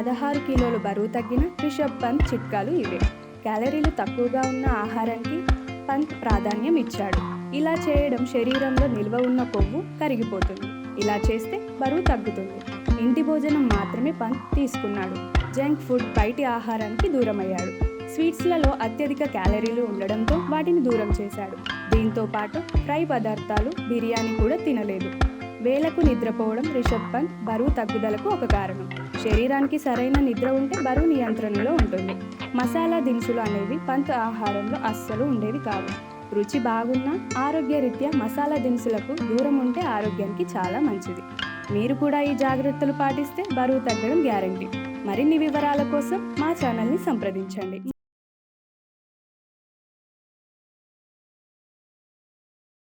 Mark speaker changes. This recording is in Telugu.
Speaker 1: 16 కిలోలు బరువు తగ్గిన రిషబ్ పంత్ చిట్కాలు ఇవే. క్యాలరీలు తక్కువగా ఉన్న ఆహారానికి పంత్ ప్రాధాన్యం ఇచ్చాడు. ఇలా చేయడం శరీరంలో నిల్వ ఉన్న కొవ్వు కరిగిపోతుంది. ఇలా చేస్తే బరువు తగ్గుతుంది. ఇంటి భోజనం మాత్రమే పంత్ తీసుకున్నాడు. జంక్ ఫుడ్, బయటి ఆహారానికి దూరమయ్యాడు. స్వీట్స్లలో అత్యధిక క్యాలరీలు ఉండడంతో వాటిని దూరం చేశాడు. దీంతో పాటు ఫ్రై పదార్థాలు, బిర్యానీ కూడా తినలేదు. వేళకు నిద్రపోవడం రిషబ్ పంత్ బరువు తగ్గుదలకు ఒక కారణం. శరీరానికి సరైన నిద్ర ఉంటే బరువు నియంత్రణలో ఉంటుంది. మసాలా దినుసులు అనేవి పంత్ ఆహారంలో అస్సలు ఉండేవి కావు. రుచి బాగున్నా ఆరోగ్యరీత్యా మసాలా దినుసులకు దూరం ఉంటే ఆరోగ్యానికి చాలా మంచిది. మీరు కూడా ఈ జాగ్రత్తలు పాటిస్తే బరువు తగ్గడం గ్యారంటీ. మరిన్ని వివరాల కోసం మా ఛానల్ని సంప్రదించండి.